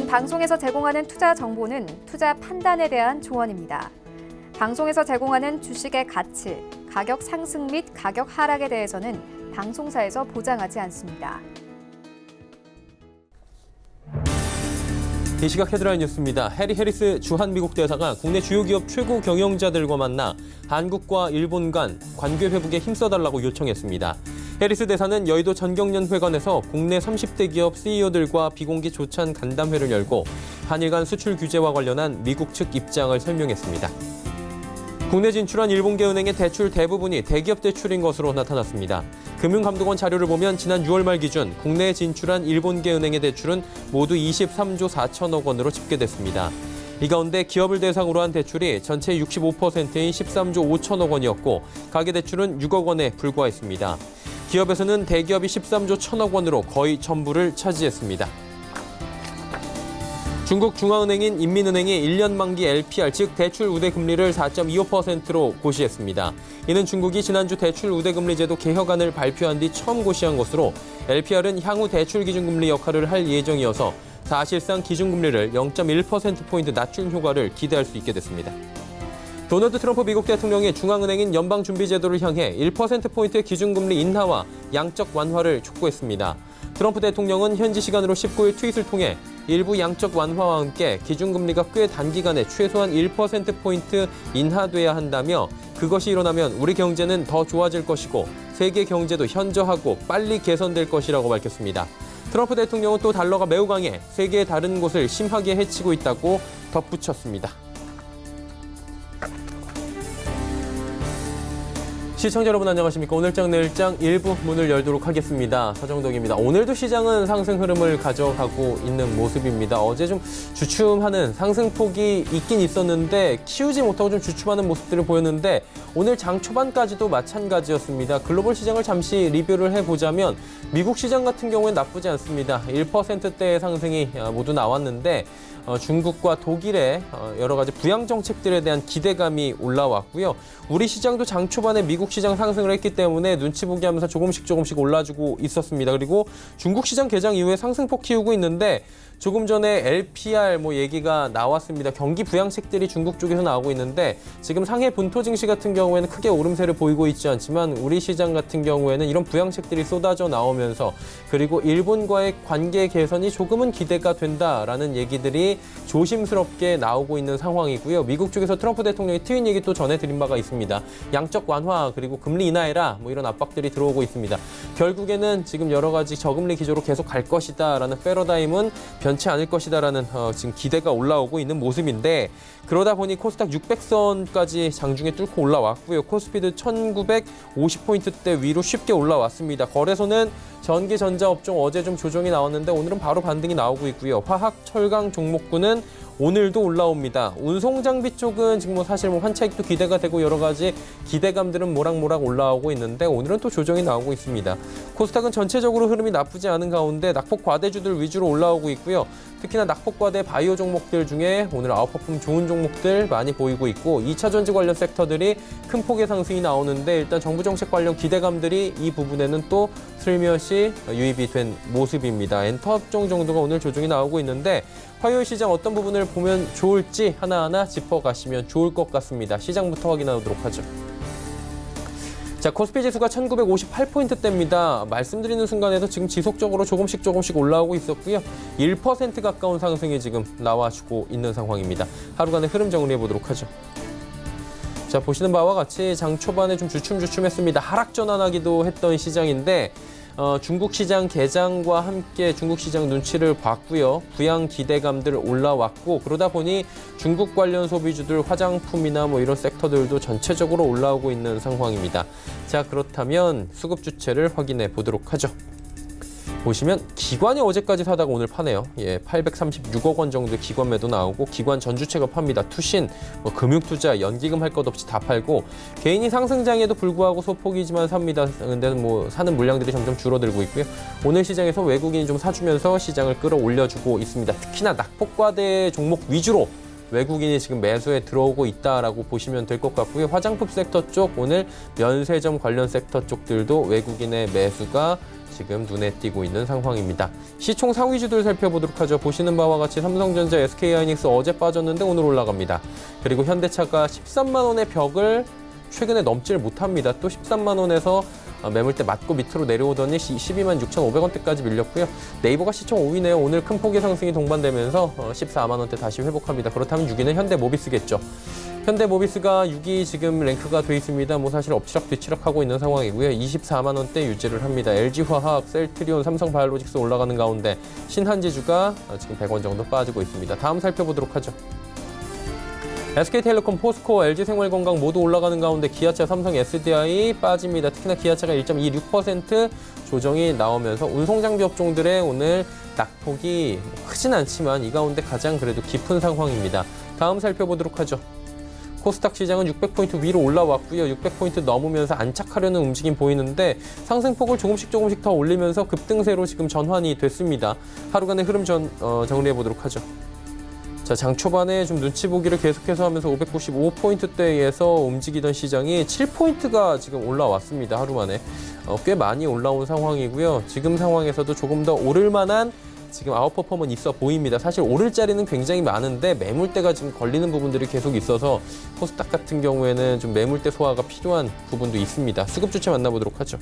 이번 방송에서 제공하는 투자 정보는 투자 판단에 대한 조언입니다. 방송에서 제공하는 주식의 가치, 가격 상승 및 가격 하락에 대해서는 방송사에서 보장하지 않습니다. 이 시각 헤드라인 뉴스입니다. 해리 해리스 주한 미국 대사가 국내 주요 기업 최고 경영자들과 만나 한국과 일본 간 관계 회복에 힘써달라고 요청했습니다. 해리스 대사는 여의도 전경련회관에서 국내 30대 기업 CEO들과 비공개 조찬 간담회를 열고 한일 간 수출 규제와 관련한 미국 측 입장을 설명했습니다. 국내 진출한 일본계 은행의 대출 대부분이 대기업 대출인 것으로 나타났습니다. 금융감독원 자료를 보면 지난 6월 말 기준 국내에 진출한 일본계 은행의 대출은 모두 23조 4천억 원으로 집계됐습니다. 이 가운데 기업을 대상으로 한 대출이 전체의 65%인 13조 5천억 원이었고 가계대출은 6억 원에 불과했습니다. 기업에서는 대기업이 13조 1천억 원으로 거의 전부를 차지했습니다. 중국 중앙은행인 인민은행이 1년 만기 LPR, 즉 대출 우대 금리를 4.25%로 고시했습니다. 이는 중국이 지난주 대출 우대 금리 제도 개혁안을 발표한 뒤 처음 고시한 것으로 LPR은 향후 대출 기준금리 역할을 할 예정이어서 사실상 기준금리를 0.1%포인트 낮춘 효과를 기대할 수 있게 됐습니다. 도널드 트럼프 미국 대통령이 중앙은행인 연방준비제도를 향해 1%포인트 기준금리 인하와 양적 완화를 촉구했습니다. 트럼프 대통령은 현지 시간으로 19일 트윗을 통해 일부 양적 완화와 함께 기준금리가 꽤 단기간에 최소한 1%포인트 인하돼야 한다며 그것이 일어나면 우리 경제는 더 좋아질 것이고 세계 경제도 현저하고 빨리 개선될 것이라고 밝혔습니다. 트럼프 대통령은 또 달러가 매우 강해 세계의 다른 곳을 심하게 해치고 있다고 덧붙였습니다. 시청자 여러분 안녕하십니까. 오늘장 내일장 일부 문을 열도록 하겠습니다. 서정덕입니다. 오늘도 시장은 상승 흐름을 가져가고 있는 모습입니다. 어제 좀 주춤하는 상승폭이 있긴 있었는데 키우지 못하고 좀 주춤하는 모습들을 보였는데 오늘 장 초반까지도 마찬가지였습니다. 글로벌 시장을 잠시 리뷰를 해보자면 미국 시장 같은 경우엔 나쁘지 않습니다. 1%대의 상승이 모두 나왔는데 중국과 독일의 여러 가지 부양 정책들에 대한 기대감이 올라왔고요. 우리 시장도 장 초반에 미국 시장 상승을 했기 때문에 눈치 보기 하면서 조금씩 올라주고 있었습니다. 그리고 중국 시장 개장 이후에 상승폭 키우고 있는데 조금 전에 LPR 얘기가 나왔습니다. 경기 부양책들이 중국 쪽에서 나오고 있는데 지금 상해 본토 증시 같은 경우에는 크게 오름세를 보이고 있지 않지만 우리 시장 같은 경우에는 이런 부양책들이 쏟아져 나오면서 그리고 일본과의 관계 개선이 조금은 기대가 된다라는 얘기들이 조심스럽게 나오고 있는 상황이고요. 미국 쪽에서 트럼프 대통령이 트윈 얘기 또 전해드린 바가 있습니다. 양적 완화 그리고 금리 인하해라 이런 압박들이 들어오고 있습니다. 결국에는 지금 여러 가지 저금리 기조로 계속 갈 것이다라는 패러다임은 변치 않을 것이다라는 지금 기대가 올라오고 있는 모습인데 그러다 보니 코스닥 600선까지 장중에 뚫고 올라왔고요. 코스피도 1950포인트대 위로 쉽게 올라왔습니다. 거래소는 전기, 전자업종 어제 좀 조정이 나왔는데 오늘은 바로 반등이 나오고 있고요. 화학, 철강 종목군은 오늘도 올라옵니다. 운송장비 쪽은 지금 사실 환차익도 기대가 되고 여러 가지 기대감들은 모락모락 올라오고 있는데 오늘은 또 조정이 나오고 있습니다. 코스닥은 전체적으로 흐름이 나쁘지 않은 가운데 낙폭 과대주들 위주로 올라오고 있고요. 특히나 낙폭 과대 바이오 종목들 중에 오늘 아웃퍼폼 좋은 종목들 많이 보이고 있고 2차 전지 관련 섹터들이 큰 폭의 상승이 나오는데 일단 정부 정책 관련 기대감들이 이 부분에는 또 슬며시 유입이 된 모습입니다. 엔터업종 정도가 오늘 조정이 나오고 있는데 화요일 시장 어떤 부분을 보면 좋을지 하나하나 짚어가시면 좋을 것 같습니다. 시장부터 확인하도록 하죠. 자, 코스피 지수가 1958포인트대입니다. 말씀드리는 순간에도 지금 지속적으로 조금씩 올라오고 있었고요. 1% 가까운 상승이 지금 나와주고 있는 상황입니다. 하루간의 흐름 정리해 보도록 하죠. 자, 보시는 바와 같이 장 초반에 좀 주춤했습니다. 하락 전환하기도 했던 시장인데 중국 시장 개장과 함께 중국 시장 눈치를 봤고요. 부양 기대감들 올라왔고 그러다 보니 중국 관련 소비주들 화장품이나 이런 섹터들도 전체적으로 올라오고 있는 상황입니다. 자, 그렇다면 수급 주체를 확인해 보도록 하죠. 보시면 기관이 어제까지 사다가 오늘 파네요. 836억 원 정도의 기관 매도 나오고 기관 전주체가 팝니다. 투신, 금융투자, 연기금 할 것 없이 다 팔고 개인이 상승장에도 불구하고 소폭이지만 삽니다. 근데 사는 물량들이 점점 줄어들고 있고요. 오늘 시장에서 외국인이 좀 사주면서 시장을 끌어올려주고 있습니다. 특히나 낙폭과대 종목 위주로 외국인이 지금 매수에 들어오고 있다라고 보시면 될 것 같고요. 화장품 섹터 쪽 오늘 면세점 관련 섹터 쪽들도 외국인의 매수가 지금 눈에 띄고 있는 상황입니다. 시총 상위주들 살펴보도록 하죠. 보시는 바와 같이 삼성전자, SK하이닉스 어제 빠졌는데 오늘 올라갑니다. 그리고 현대차가 13만 원의 벽을 최근에 넘지를 못합니다. 또 13만 원에서 매물대 맞고 밑으로 내려오더니 12만 6,500원대까지 밀렸고요. 네이버가 시총 5위네요. 오늘 큰 폭의 상승이 동반되면서 14만 원대 다시 회복합니다. 그렇다면 6위는 현대모비스겠죠. 현대모비스가 6위 지금 랭크가 돼 있습니다. 뭐 사실 엎치락 뒤치락 하고 있는 상황이고요. 24만 원대 유지를 합니다. LG화학, 셀트리온, 삼성바이오로직스 올라가는 가운데 신한지주가 지금 100원 정도 빠지고 있습니다. 다음 살펴보도록 하죠. SK텔레콤, 포스코, LG생활건강 모두 올라가는 가운데 기아차, 삼성, SDI 빠집니다. 특히나 기아차가 1.26% 조정이 나오면서 운송장비 업종들의 오늘 낙폭이 크진 않지만 이 가운데 가장 그래도 깊은 상황입니다. 다음 살펴보도록 하죠. 코스닥 시장은 600포인트 위로 올라왔고요. 600포인트 넘으면서 안착하려는 움직임 보이는데 상승폭을 조금씩 더 올리면서 급등세로 지금 전환이 됐습니다. 하루간의 흐름 정리해 보도록 하죠. 자, 장 초반에 좀 눈치 보기를 계속해서 하면서 595포인트대에서 움직이던 시장이 7포인트가 지금 올라왔습니다. 하루 만에. 꽤 많이 올라온 상황이고요. 지금 상황에서도 조금 더 오를 만한 지금 아웃퍼폼은 있어 보입니다. 사실 오를 자리는 굉장히 많은데 매물대가 지금 걸리는 부분들이 계속 있어서 코스닥 같은 경우에는 좀 매물대 소화가 필요한 부분도 있습니다. 수급 주체 만나보도록 하죠.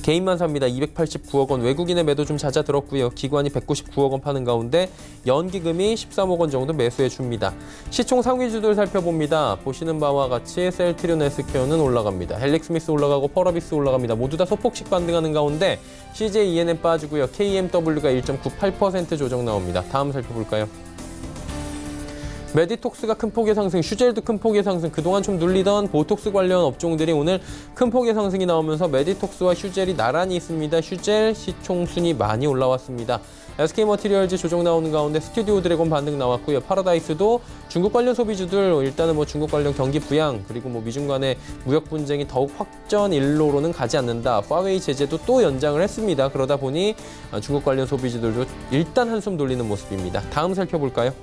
개인만 삽니다. 289억 원. 외국인의 매도 좀 잦아들었고요. 기관이 199억 원 파는 가운데 연기금이 13억 원 정도 매수해 줍니다. 시총 상위주들 살펴봅니다. 보시는 바와 같이 셀트리온, SK는 올라갑니다. 헬릭스미스 올라가고 펄어비스 올라갑니다. 모두 다 소폭씩 반등하는 가운데 CJ ENM 빠지고요. KMW가 1.98% 조정 나옵니다. 다음 살펴볼까요? 메디톡스가 큰 폭의 상승, 슈젤도 큰 폭의 상승, 그동안 좀 눌리던 보톡스 관련 업종들이 오늘 큰 폭의 상승이 나오면서 메디톡스와 슈젤이 나란히 있습니다. 슈젤 시총 순위 많이 올라왔습니다. SK머티리얼즈 조정 나오는 가운데 스튜디오 드래곤 반등 나왔고요. 파라다이스도 중국 관련 소비주들 일단은 뭐 중국 관련 경기 부양 그리고 뭐 미중 간의 무역 분쟁이 더욱 확전 일로로는 가지 않는다. 파웨이 제재도 또 연장을 했습니다. 그러다 보니 중국 관련 소비주들도 일단 한숨 돌리는 모습입니다. 다음 살펴볼까요?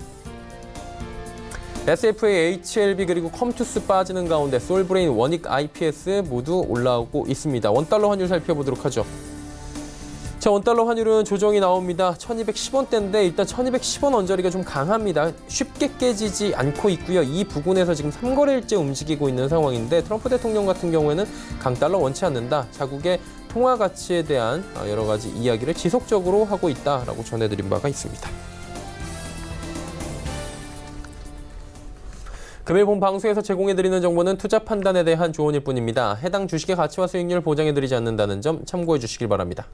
SFA, HLB 그리고 컴투스 빠지는 가운데 솔브레인, 원익, IPS 모두 올라오고 있습니다. 원달러 환율 살펴보도록 하죠. 자, 원달러 환율은 조정이 나옵니다. 1210원대인데 일단 1210원 언저리가 좀 강합니다. 쉽게 깨지지 않고 있고요. 이 부근에서 지금 3거래일째 움직이고 있는 상황인데 트럼프 대통령 같은 경우에는 강달러 원치 않는다. 자국의 통화 가치에 대한 여러 가지 이야기를 지속적으로 하고 있다라고 전해드린 바가 있습니다. 금일 본 방송에서 제공해드리는 정보는 투자 판단에 대한 조언일 뿐입니다. 해당 주식의 가치와 수익률 보장해드리지 않는다는 점 참고해 주시길 바랍니다.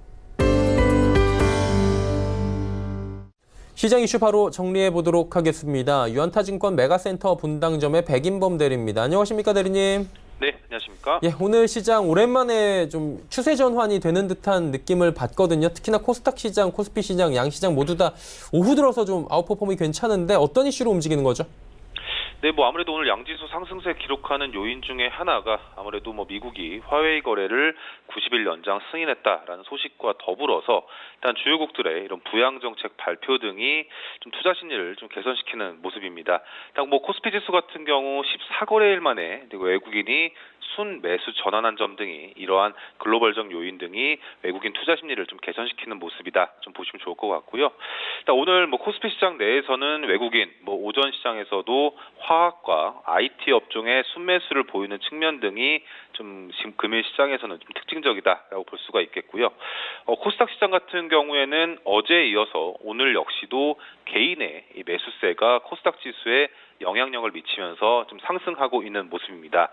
시장 이슈 바로 정리해 보도록 하겠습니다. 유안타증권 메가센터 분당점의 백인범 대리입니다. 안녕하십니까, 대리님? 네, 안녕하십니까? 예, 오늘 시장 오랜만에 좀 추세 전환이 되는 듯한 느낌을 받거든요. 특히나 코스닥 시장, 코스피 시장, 양시장 모두 다 오후 들어서 좀 아웃퍼폼이 괜찮은데 어떤 이슈로 움직이는 거죠? 네, 뭐 아무래도 오늘 양지수 상승세 기록하는 요인 중에 하나가 아무래도 뭐 미국이 화웨이 거래를 90일 연장 승인했다라는 소식과 더불어서 일단 주요국들의 이런 부양 정책 발표 등이 좀 투자 심리를 좀 개선시키는 모습입니다. 일단 뭐 코스피 지수 같은 경우 14거래일 만에 외국인이 순 매수 전환한 점 등이 이러한 글로벌적 요인 등이 외국인 투자 심리를 좀 개선시키는 모습이다. 좀 보시면 좋을 것 같고요. 일단 오늘 뭐 코스피 시장 내에서는 외국인 뭐 오전 시장에서도 화학과 IT 업종의 순매수를 보이는 측면 등이 좀 지금 금일 시장에서는 좀 특징적이다라고 볼 수가 있겠고요. 코스닥 시장 같은 경우에는 어제에 이어서 오늘 역시도 개인의 이 매수세가 코스닥 지수에 영향력을 미치면서 좀 상승하고 있는 모습입니다.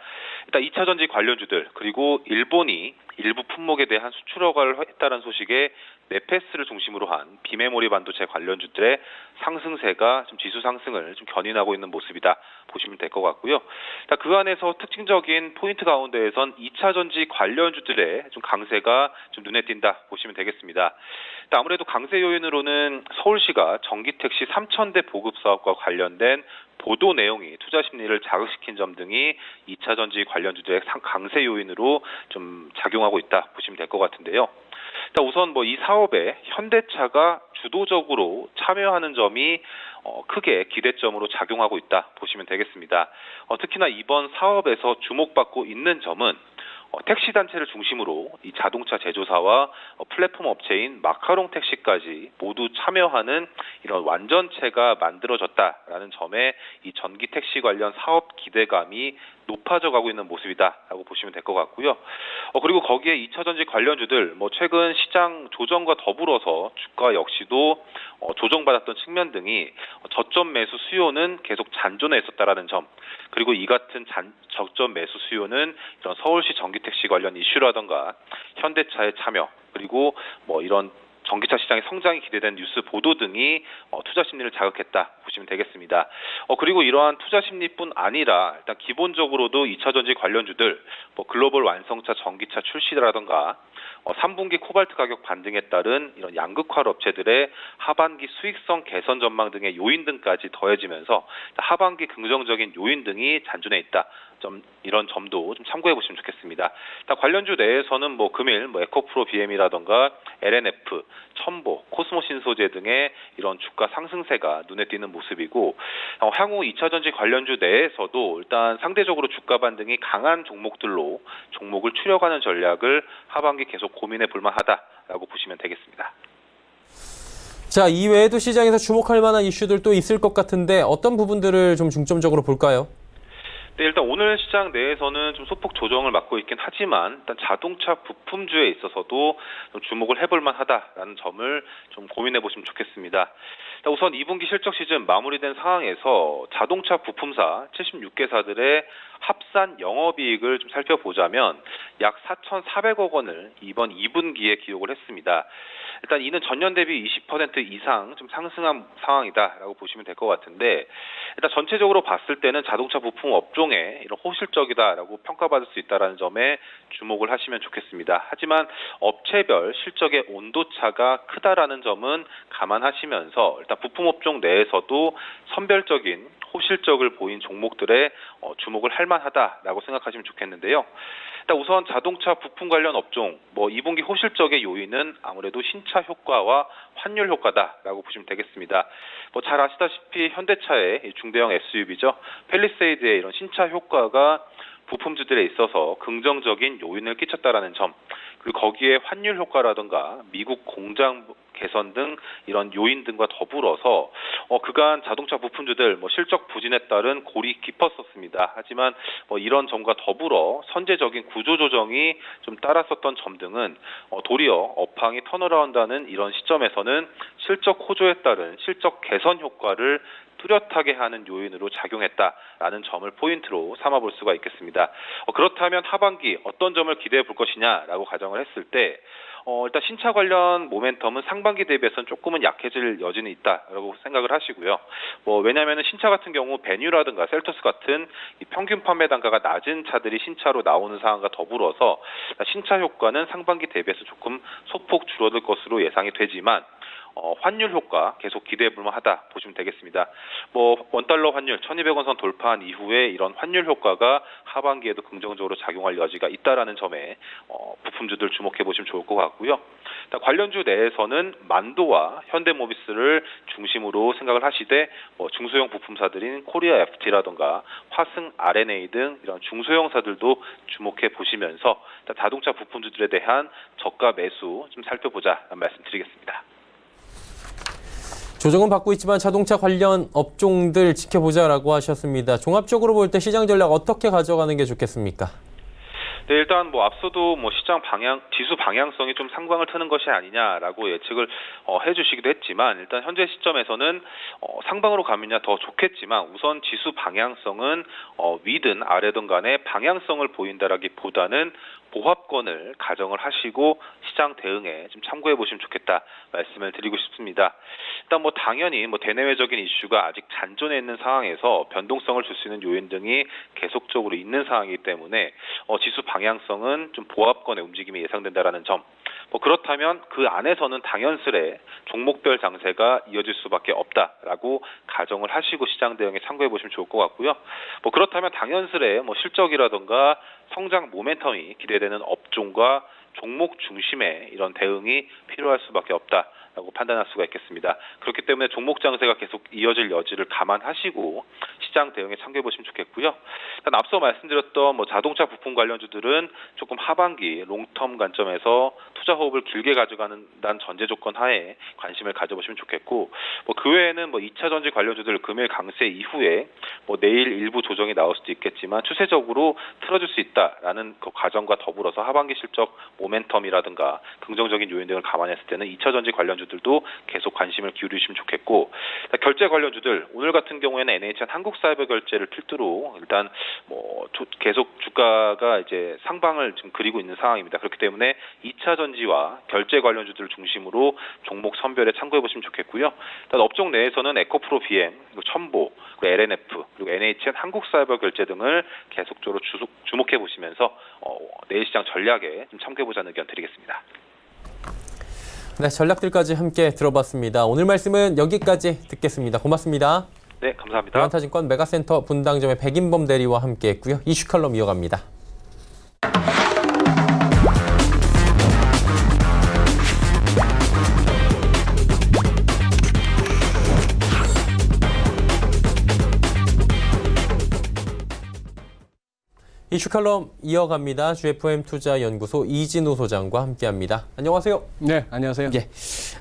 일단 2차전지 관련주들 그리고 일본이 일부 품목에 대한 수출 허가를 했다는 소식에 네페스를 중심으로 한 비메모리 반도체 관련주들의 상승세가 좀 지수 상승을 좀 견인하고 있는 모습이다 보시면 될 것 같고요. 그 안에서 특징적인 포인트 가운데에선 2차전지 관련주들의 좀 강세가 좀 눈에 띈다 보시면 되겠습니다. 아무래도 강세 요인으로는 서울시가 전기택시 3,000대 보급 사업과 관련된 보도 내용이 투자 심리를 자극시킨 점 등이 2차전지 관련주들의 강세 요인으로 좀 작용하고 있다 보시면 될 것 같은데요. 일단 우선 뭐 이 사업에 현대차가 주도적으로 참여하는 점이 크게 기대점으로 작용하고 있다 보시면 되겠습니다. 특히나 이번 사업에서 주목받고 있는 점은 택시 단체를 중심으로 이 자동차 제조사와 플랫폼 업체인 마카롱 택시까지 모두 참여하는 이런 완전체가 만들어졌다라는 점에 이 전기 택시 관련 사업 기대감이 높아져 가고 있는 모습이다라고 보시면 될 것 같고요. 그리고 거기에 2차 전지 관련주들 최근 시장 조정과 더불어서 주가 역시도 조정받았던 측면 등이 저점 매수 수요는 계속 잔존해 있었다라는 점, 그리고 이 같은 저점 매수 수요는 이런 서울시 전기택시 관련 이슈라던가 현대차의 참여, 그리고 이런 전기차 시장의 성장이 기대된 뉴스 보도 등이 투자 심리를 자극했다 보시면 되겠습니다. 그리고 이러한 투자 심리뿐 아니라 일단 기본적으로도 2차 전지 관련주들, 글로벌 완성차 전기차 출시라던가 3분기 코발트 가격 반등에 따른 이런 양극화 업체들의 하반기 수익성 개선 전망 등의 요인 등까지 더해지면서 하반기 긍정적인 요인 등이 잔존해 있다. 이런 점도 좀 참고해 보시면 좋겠습니다. 관련주 내에서는 금일 에코프로 BM이라던가 LNF, 첨보, 코스모 신소재 등의 이런 주가 상승세가 눈에 띄는 모습이고, 향후 2차 전지 관련주 내에서도 일단 상대적으로 주가 반등이 강한 종목들로 종목을 추려가는 전략을 하반기 계속 고민해 볼 만하다라고 보시면 되겠습니다. 자, 이외에도 시장에서 주목할 만한 이슈들 또 있을 것 같은데 어떤 부분들을 좀 중점적으로 볼까요? 네, 일단 오늘 시장 내에서는 좀 소폭 조정을 맞고 있긴 하지만 일단 자동차 부품주에 있어서도 좀 주목을 해볼 만하다라는 점을 좀 고민해 보시면 좋겠습니다. 우선 2분기 실적 시즌 마무리된 상황에서 자동차 부품사 76개사들의 합산 영업이익을 좀 살펴보자면 약 4,400억 원을 이번 2분기에 기록을 했습니다. 일단 이는 전년 대비 20% 이상 좀 상승한 상황이다라고 보시면 될 것 같은데, 일단 전체적으로 봤을 때는 자동차 부품 업종에 이런 호실적이다라고 평가받을 수 있다라는 점에 주목을 하시면 좋겠습니다. 하지만 업체별 실적의 온도차가 크다라는 점은 감안하시면서 일단 부품 업종 내에서도 선별적인 호실적을 보인 종목들에 주목을 할 만하다라고 생각하시면 좋겠는데요. 일단 우선 자동차 부품 관련 업종 2분기 호실적의 요인은 아무래도 신차 효과와 환율 효과다라고 보시면 되겠습니다. 잘 아시다시피 현대차의 중대형 SUV죠. 팰리세이드의 이런 신차 효과가 부품주들에 있어서 긍정적인 요인을 끼쳤다라는 점, 그리고 거기에 환율 효과라든가 미국 공장 개선 등 이런 요인 등과 더불어서 그간 자동차 부품주들 실적 부진에 따른 골이 깊었었습니다. 하지만 이런 점과 더불어 선제적인 구조 조정이 좀 따랐었던 점 등은 도리어 업황이 턴어라운드하는 이런 시점에서는 실적 호조에 따른 실적 개선 효과를 뚜렷하게 하는 요인으로 작용했다라는 점을 포인트로 삼아볼 수가 있겠습니다. 그렇다면 하반기 어떤 점을 기대해 볼 것이냐라고 가정을 했을 때 일단 신차 관련 모멘텀은 상반기 대비해서는 조금은 약해질 여지는 있다라고 생각을 하시고요. 왜냐하면 신차 같은 경우 베뉴라든가 셀토스 같은 이 평균 판매 단가가 낮은 차들이 신차로 나오는 상황과 더불어서 신차 효과는 상반기 대비해서 조금 소폭 줄어들 것으로 예상이 되지만 환율 효과 계속 기대해 볼 만하다 보시면 되겠습니다. 원달러 환율 1,200원 선 돌파한 이후에 이런 환율 효과가 하반기에도 긍정적으로 작용할 여지가 있다라는 점에 부품주들 주목해 보시면 좋을 것 같고요. 관련주 내에서는 만도와 현대모비스를 중심으로 생각을 하시되 중소형 부품사들인 코리아 FT라던가 화승 RNA 등 이런 중소형사들도 주목해 보시면서 자동차 부품주들에 대한 저가 매수 좀 살펴보자라는 말씀드리겠습니다. 조정은 받고 있지만 자동차 관련 업종들 지켜보자라고 하셨습니다. 종합적으로 볼 때 시장 전략 어떻게 가져가는 게 좋겠습니까? 네, 일단 앞서도 시장 지수 방향성이 좀 상방을 트는 것이 아니냐라고 예측을 해주시기도 했지만, 일단 현재 시점에서는 상방으로 가면야 더 좋겠지만 우선 지수 방향성은 위든 아래든 간에 방향성을 보인다라기보다는 보합권을 가정을 하시고 시장 대응에 좀 참고해 보시면 좋겠다 말씀을 드리고 싶습니다. 일단 당연히 대내외적인 이슈가 아직 잔존해 있는 상황에서 변동성을 줄 수 있는 요인 등이 계속적으로 있는 상황이기 때문에 지수 방향성은 좀 보합권의 움직임이 예상된다라는 점, 뭐 그렇다면 그 안에서는 당연스레 종목별 장세가 이어질 수밖에 없다라고 가정을 하시고 시장 대응에 참고해 보시면 좋을 것 같고요. 뭐 그렇다면 당연스레 뭐 실적이라든가 성장 모멘텀이 기대되는 업종과 종목 중심의 이런 대응이 필요할 수밖에 없다라고 판단할 수가 있겠습니다. 그렇기 때문에 종목 장세가 계속 이어질 여지를 감안하시고 시장 대응에 참고해 보시면 좋겠고요. 일단 앞서 말씀드렸던 뭐 자동차 부품 관련주들은 조금 하반기 롱텀 관점에서 투자 호흡을 길게 가져가는 전제 조건 하에 관심을 가져보시면 좋겠고, 뭐 그 외에는 뭐 2차 전지 관련주들 금일 강세 이후에 뭐 내일 일부 조정이 나올 수도 있겠지만 추세적으로 틀어줄 수 있다라는 그 과정과 더불어서 하반기 실적 모멘텀이라든가 긍정적인 요인 등을 감안했을 때는 2차 전지 관련주들도 계속 관심을 기울이시면 좋겠고, 결제 관련주들 오늘 같은 경우에는 NHN 한국사이버결제를 필두로 일단 뭐 계속 주가가 이제 상방을 지금 그리고 있는 상황입니다. 그렇기 때문에 2차 전지와 결제 관련주들을 중심으로 종목 선별에 참고해 보시면 좋겠고요. 일단 업종 내에서는 에코프로 BM, 그리고 첨보, 그리고 LNF, 그리고 NHN 한국사이버결제 등을 계속적으로 주목해 보시면서 내일 시장 전략에 좀 참고해 보자는 의견 드리겠습니다. 네, 전략들까지 함께 들어봤습니다. 오늘 말씀은 여기까지 듣겠습니다. 고맙습니다. 네, 감사합니다. 도안타증권 메가센터 분당점의 백인범 대리와 함께했고요. 이슈 칼럼 이어갑니다. 이슈 칼럼 이어갑니다. GFM 투자연구소 이진우 소장과 함께합니다. 안녕하세요. 네, 안녕하세요. 예,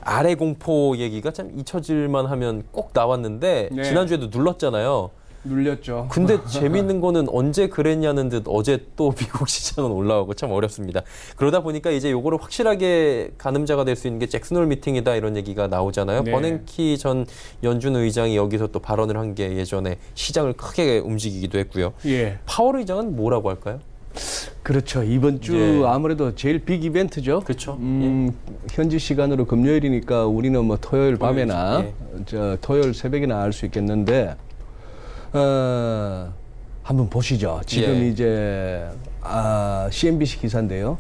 아래 공포 얘기가 참 잊혀질만 하면 꼭 나왔는데 네. 지난주에도 눌렀잖아요. 눌렸죠. 근데 재미있는 거는 언제 그랬냐는 듯 어제 또 미국 시장은 올라오고 참 어렵습니다. 그러다 보니까 이제 요거를 확실하게 가늠자가 될 수 있는 게 잭슨홀 미팅이다 이런 얘기가 나오잖아요. 네. 버냉키 전 연준 의장이 여기서 또 발언을 한 게 예전에 시장을 크게 움직이기도 했고요. 예, 파월 의장은 뭐라고 할까요? 그렇죠. 이번 주 예. 아무래도 제일 빅 이벤트죠. 그렇죠. 현지 시간으로 금요일이니까 우리는 뭐 토요일 밤에나 토요일 새벽이나 알 수 있겠는데 한번 보시죠. 지금 예. 이제 CNBC 기사인데요.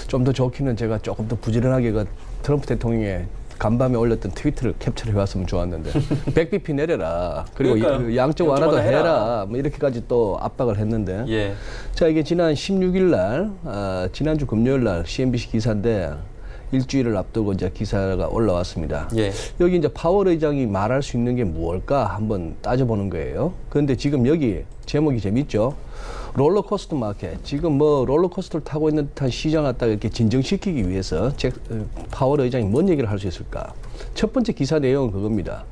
좀 더 좋기는 제가 조금 더 부지런하게 그 트럼프 대통령의 간밤에 올렸던 트위터를 캡처를 해왔으면 좋았는데 100bp 내려라. 그리고 그러니까요. 양적 완화도 양적 완화 해라. 뭐 이렇게까지 또 압박을 했는데 예. 자, 이게 지난 16일 날, 지난주 금요일 날 CNBC 기사인데 일주일을 앞두고 이제 기사가 올라왔습니다. 예. 여기 이제 파월 의장이 말할 수 있는 게 무엇일까 한번 따져보는 거예요. 그런데 지금 여기 제목이 재밌죠. 롤러코스터 마켓. 지금 뭐 롤러코스터를 타고 있는 듯한 시장을 갖다가 이렇게 진정시키기 위해서 파월 의장이 뭔 얘기를 할 수 있을까? 첫 번째 기사 내용은 그겁니다.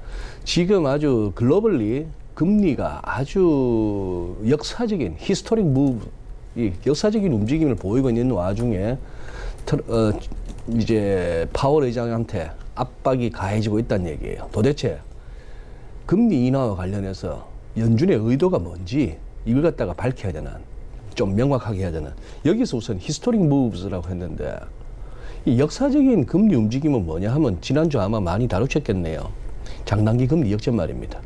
지금 아주 글로벌리 금리가 아주 역사적인 히스토릭 무브, 이 역사적인 움직임을 보이고 있는 와중에 이제 파월 의장한테 압박이 가해지고 있다는 얘기예요. 도대체 금리 인하와 관련해서 연준의 의도가 뭔지 이걸 갖다가 밝혀야 되는, 좀 명확하게 해야 되는. 여기서 우선 히스토릭 무브스라고 했는데 이 역사적인 금리 움직임은 뭐냐 하면 지난주 아마 많이 다루셨겠네요. 장단기 금리 역전 말입니다.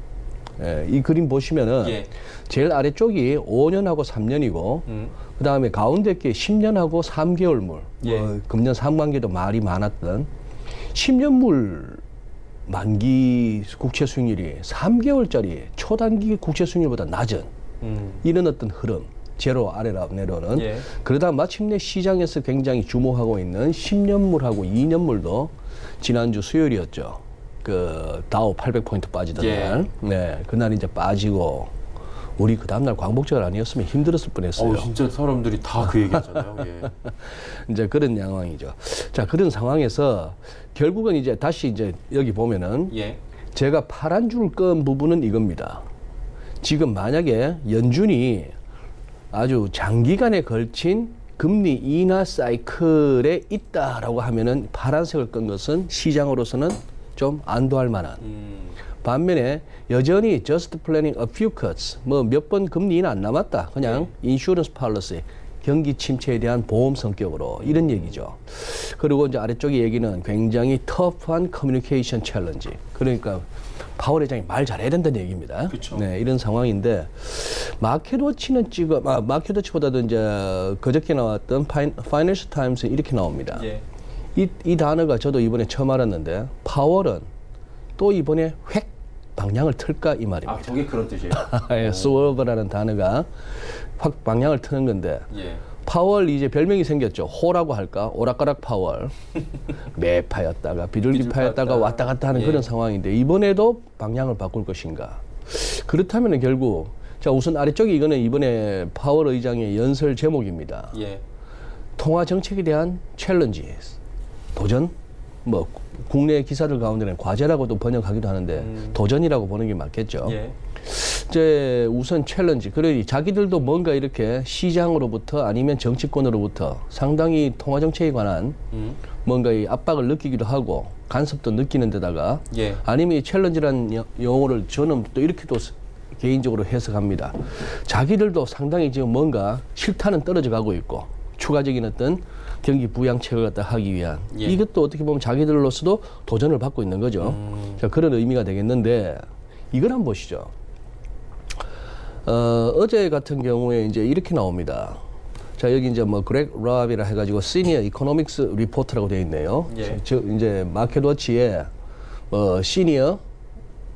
예, 이 그림 보시면은 예. 제일 아래쪽이 5년하고 3년이고 그 다음에 가운데 게 10년하고 3개월물, 예. 금년 상반기도 말이 많았던 10년물 만기 국채 수익률이 3개월짜리 초단기 국채 수익률보다 낮은 이런 어떤 흐름, 제로 아래로 내려오는. 예. 그러다 마침내 시장에서 굉장히 주목하고 있는 10년물하고 2년물도 지난주 수요일이었죠. 그 다우 800포인트 빠지던 예. 날, 네, 그날 이제 빠지고 우리 그 다음날 광복절 아니었으면 힘들었을 뻔했어요. 진짜 사람들이 다 그 얘기하잖아요. 예. 이제 그런 상황이죠. 자, 그런 상황에서 결국은 이제 다시 이제 여기 보면은 예. 제가 파란 줄 끈 부분은 이겁니다. 지금 만약에 연준이 아주 장기간에 걸친 금리 인하 사이클에 있다라고 하면은 파란색을 끈 것은 시장으로서는 좀 안도할 만한. 반면에 여전히 just planning a few cuts, 뭐 몇 번 금리 인하 안 남았다. 그냥 인슈런스 팔러시, 경기 침체에 대한 보험 성격으로 이런 얘기죠. 그리고 이제 아래쪽의 얘기는 굉장히 터프한 커뮤니케이션 챌린지. 그러니까 파월 회장이 말 잘해야 된다는 얘기입니다. 그쵸. 네, 이런 상황인데 마켓워치는 지금 마켓워치보다도 이제 그저께 나왔던 파이낸셜 타임스에 이렇게 나옵니다. 예. 이 단어가 저도 이번에 처음 알았는데 파월은 또 이번에 획 방향을 틀까 이 말입니다. 아, 저게 그런 뜻이에요? 예, swerve라는 단어가 확 방향을 트는 건데 예. 파월 이제 별명이 생겼죠. 호라고 할까? 오락가락 파월. 매파였다가 비둘기파였다가 왔다 갔다 하는 예. 그런 상황인데 이번에도 방향을 바꿀 것인가? 그렇다면 결국 자 우선 아래쪽에 이거는 이번에 파월 의장의 연설 제목입니다. 예. 통화 정책에 대한 챌린지, 도전, 뭐 국내 기사들 가운데는 과제라고도 번역하기도 하는데 도전이라고 보는 게 맞겠죠. 예. 이제 우선 챌린지, 그러니 자기들도 뭔가 이렇게 시장으로부터 아니면 정치권으로부터 상당히 통화 정책에 관한 뭔가 이 압박을 느끼기도 하고 간섭도 느끼는 데다가 예. 아니면 이 챌린지라는 용어를 저는 또 이렇게도 개인적으로 해석합니다. 자기들도 상당히 지금 뭔가 실타는 떨어져 가고 있고 추가적인 어떤 경기 부양책을 갖다 하기 위한 예. 이것도 어떻게 보면 자기들로서도 도전을 받고 있는 거죠. 자, 그런 의미가 되겠는데 이걸 한번 보시죠. 어제 같은 경우에 이제 이렇게 나옵니다. 자, 여기 이제 뭐 그렉 랍이라 해가지고 시니어 이코노믹스 리포트라고 되어 있네요. 예. 저 이제 마켓워치의 시니어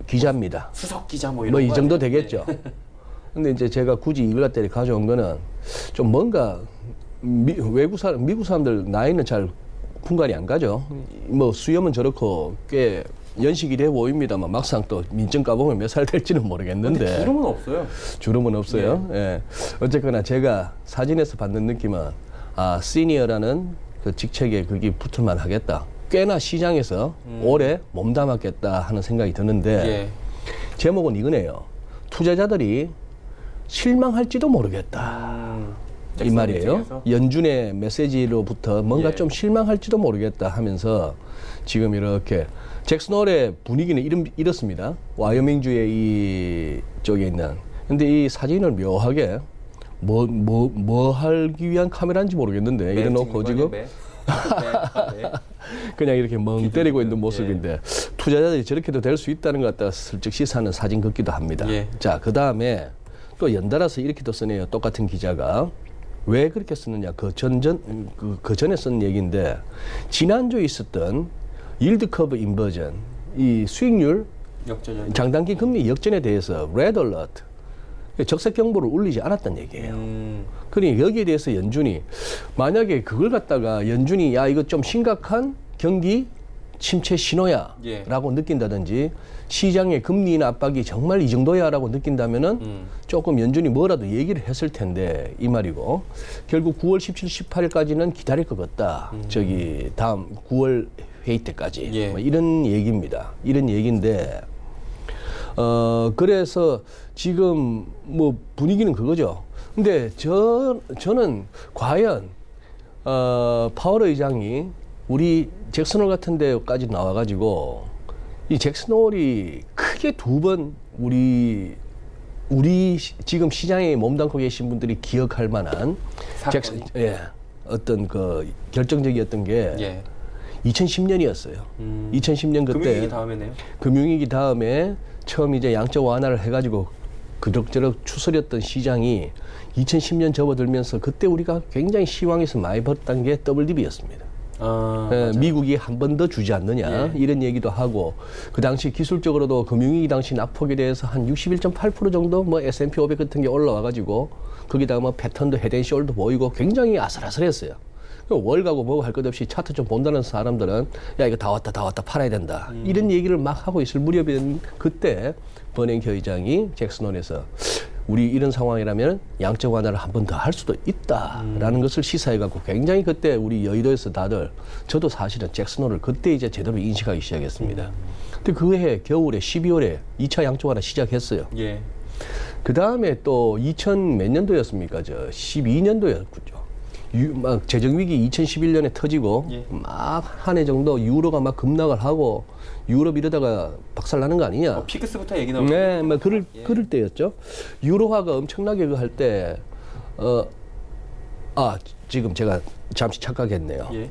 기자입니다. 수석 기자 뭐 이런 뭐 이 거 정도 아니에요? 되겠죠. 근데 이제 제가 굳이 이걸 갖다 가져온 거는 좀 뭔가 미국 사람들 나이는 잘 분간이 안 가죠. 뭐 수염은 저렇고 꽤 연식이 돼 보입니다만 막상 또 민증 까보면 몇 살 될지는 모르겠는데 근데 주름은 없어요. 주름은 없어요. 예. 어쨌거나 제가 사진에서 받는 느낌은 아 시니어라는 그 직책에 그게 붙을만 하겠다. 꽤나 시장에서 오래 몸담았겠다 하는 생각이 드는데 예. 제목은 이거네요. 투자자들이 실망할지도 모르겠다. 이 말이에요. 잭슨 연준의 메시지로부터 뭔가 예. 좀 실망할지도 모르겠다 하면서 지금 이렇게 잭슨홀의 분위기는 이렇습니다. 와이어밍주의 이 쪽에 있는. 근데 이 사진을 묘하게 뭐 하기 위한 카메라인지 모르겠는데 이래놓고 지금 그냥 이렇게 멍 때리고 있는 모습인데 투자자들이 저렇게도 될 수 있다는 것 같다 슬쩍 시사하는 사진 같기도 합니다. 예. 자, 그 다음에 또 연달아서 이렇게도 쓰네요. 똑같은 기자가. 왜 그렇게 쓰느냐. 그 전에 쓴 얘기인데 지난주에 있었던 일드 커브 인버전, 이 수익률 역전이요. 장단기 금리 역전에 대해서 레드 얼러트, 적색 경보를 울리지 않았단 얘기예요. 그러니 여기에 대해서 연준이 만약에 그걸 갖다가 연준이 야 이거 좀 심각한 경기 침체 신호야 예. 라고 느낀다든지 시장의 금리 인하 압박이 정말 이 정도야 라고 느낀다면은 조금 연준이 뭐라도 얘기를 했을 텐데 이 말이고 결국 9월 17, 18일까지는 기다릴 것 같다. 저기 다음 9월 회의 때까지 예. 뭐 이런 얘기입니다. 이런 얘기인데 그래서 지금 뭐 분위기는 그거죠. 근데 저는 과연 파월 의장이 우리 잭슨홀 같은 데까지 나와가지고 이 잭슨홀이 크게 두 번 우리 지금 시장에 몸담고 계신 분들이 기억할 만한 사건이? 어떤 그 결정적이었던 게 예. 2010년이었어요. 2010년 그때 금융위기 다음에네요. 금융위기 다음에 처음 이제 양적 완화를 해가지고 그럭저럭 추스렸던 시장이 2010년 접어들면서 그때 우리가 굉장히 시황에서 많이 벌었던 게 더블디비였습니다. 미국이 한 번 더 주지 않느냐 이런 얘기도 하고 그 당시 기술적으로도 금융위기 당시 낙폭에 대해서 한 61.8% 정도 뭐 S&P 500 같은 게 올라와가지고 거기다가 뭐 패턴도 헤드앤숄더 보이고 굉장히 아슬아슬했어요. 월 가고 뭐고 할 것 없이 차트 좀 본다는 사람들은 야 이거 다 왔다 팔아야 된다 이런 얘기를 막 하고 있을 무렵인 그때 버냉키 의장이 잭슨홀에서 우리 이런 상황이라면 양적 완화를 한 번 더 할 수도 있다라는 것을 시사해갖고 굉장히 그때 우리 여의도에서 다들 저도 사실은 잭슨홀을 그때 이제 제대로 인식하기 시작했습니다. 근데 그 해 겨울에 12월에 2차 양적 완화 시작했어요. 예. 그 다음에 또 2000 몇 년도였습니까? 12년도였죠. 막 재정위기 2011년에 터지고 예. 막 한 해 정도 유로가 막 급락을 하고 유럽 이러다가 박살나는 거 아니냐. 피크스부터 얘기 나오죠. 네, 뭐 그럴 때였죠. 유로화가 엄청나게 그 할 때 지금 제가 잠시 착각했네요. 예.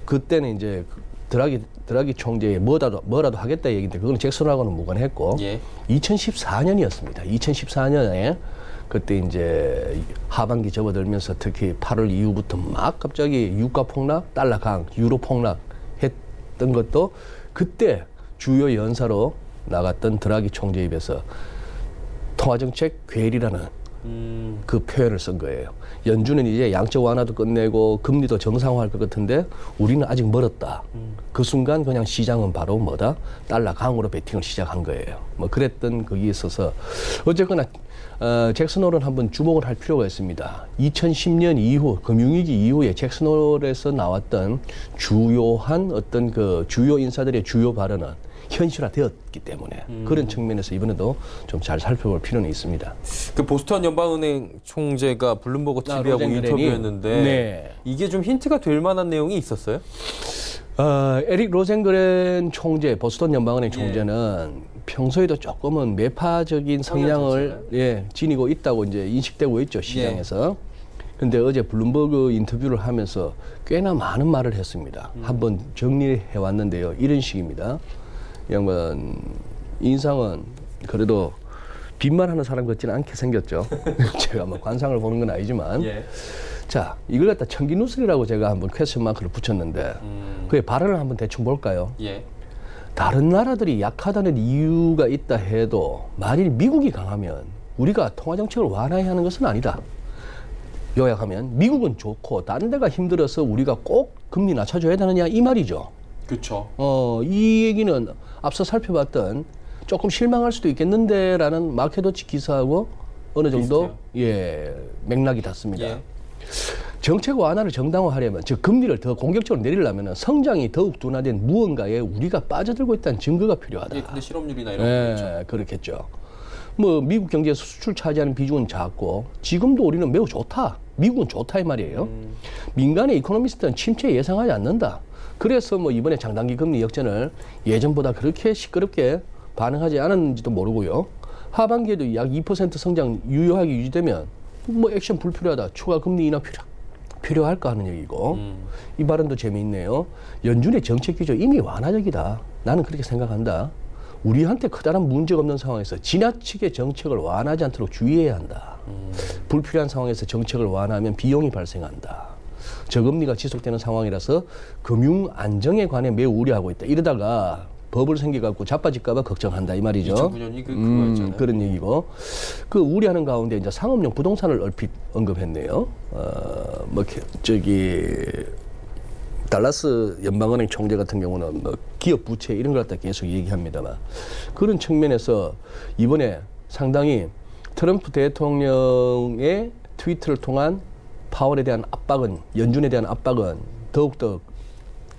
그때는 이제 드라기 총재에 뭐라도 하겠다 얘기인데 그건 잭슨하고는 무관했고 예. 2014년이었습니다. 2014년에 그때 이제 하반기 접어들면서 특히 8월 이후부터 막 갑자기 유가 폭락, 달러 강, 유로 폭락 나왔던 것도 그때 주요 연사로 나갔던 드라기 총재 입에서 통화정책 괴리라는 그 표현을 쓴 거예요. 연준은 이제 양적 완화도 끝내고 금리도 정상화할 것 같은데 우리는 아직 멀었다. 그 순간 그냥 시장은 바로 뭐다? 달러 강으로 베팅을 시작한 거예요. 뭐 그랬던 거기에 있어서 어쨌거나 잭슨홀은 한번 주목을 할 필요가 있습니다. 2010년 이후 금융위기 이후에 잭슨홀에서 나왔던 주요한 어떤 그 주요 인사들의 주요 발언은 현실화되었기 때문에 그런 측면에서 이번에도 좀 잘 살펴볼 필요는 있습니다. 그 보스턴 연방은행 총재가 블룸버그 TV하고 로젠그렌이? 인터뷰했는데 네. 이게 좀 힌트가 될 만한 내용이 있었어요? 에릭 로젠그렌 총재, 보스턴 연방은행 총재는 평소에도 조금은 매파적인 성향을 지니고 있다고 이제 인식되고 있죠, 시장에서. 근데 어제 블룸버그 인터뷰를 하면서 꽤나 많은 말을 했습니다. 한번 정리해 왔는데요. 이런 식입니다. 이 양반 인상은 그래도 빚말하는 사람 같지는 않게 생겼죠. 제가 뭐 관상을 보는 건 아니지만. 자, 이걸 갖다 청기누슬이라고 제가 한번 퀘스천 마크를 붙였는데 그의 발언을 한번 대충 볼까요? 다른 나라들이 약하다는 이유가 있다 해도 만일 미국이 강하면 우리가 통화정책을 완화해야 하는 것은 아니다. 요약하면 미국은 좋고 다른 데가 힘들어서 우리가 꼭 금리 낮춰줘야 되느냐 이 말이죠. 그렇죠. 이 얘기는 앞서 살펴봤던 조금 실망할 수도 있겠는데라는 마켓워치 기사하고 어느 정도 맥락이 닿습니다. 정책 완화를 정당화하려면 즉 금리를 더 공격적으로 내리려면 성장이 더욱 둔화된 무언가에 우리가 빠져들고 있다는 증거가 필요하다. 근데 실업률이나 이런 거 그렇겠죠. 뭐 미국 경제에서 수출 차지하는 비중은 작고 지금도 우리는 매우 좋다. 미국은 좋다 이 말이에요. 민간의 이코노미스트는 침체 예상하지 않는다. 그래서 뭐 이번에 장단기 금리 역전을 예전보다 그렇게 시끄럽게 반응하지 않았는지도 모르고요. 하반기에도 약 2% 성장 유효하게 유지되면 뭐 액션 불필요하다. 추가 금리 인하 필요할까 하는 얘기고. 이 발언도 재미있네요. 연준의 정책 기조 이미 완화적이다. 나는 그렇게 생각한다. 우리한테 커다란 문제가 없는 상황에서 지나치게 정책을 완화하지 않도록 주의해야 한다. 불필요한 상황에서 정책을 완화하면 비용이 발생한다. 저금리가 지속되는 상황이라서 금융 안정에 관해 매우 우려하고 있다. 이러다가 버블 생겨갖고 자빠질까 봐 걱정한다 이 말이죠. 2009년이 그거였잖아요. 그런 얘기고 그 우려하는 가운데 이제 상업용 부동산을 얼핏 언급했네요. 달라스 연방은행 총재 같은 경우는 뭐 기업 부채 이런 걸 갖다 계속 얘기합니다만 그런 측면에서 이번에 상당히 트럼프 대통령의 트위터를 통한 파월에 대한 압박은 연준에 대한 압박은 더욱더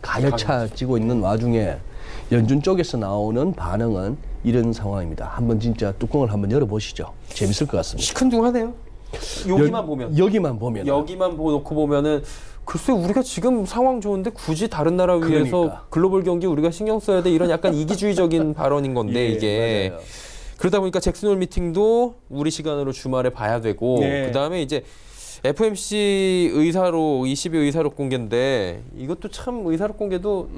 가열차지고 있는 와중에 연준 쪽에서 나오는 반응은 이런 상황입니다. 한번 진짜 뚜껑을 한번 열어보시죠. 재밌을 것 같습니다. 시큰둥하네요. 여기만 보면. 여기만 놓고 보면은 글쎄 우리가 지금 상황 좋은데 굳이 다른 나라 위해서 그러니까. 글로벌 경기 우리가 신경 써야 돼 이런 약간 이기주의적인 발언인 건데 이게 맞아요. 그러다 보니까 잭슨홀 미팅도 우리 시간으로 주말에 봐야 되고 그다음에 이제 FOMC 의사록 20일 의사록 공개인데 이것도 참 의사록 공개도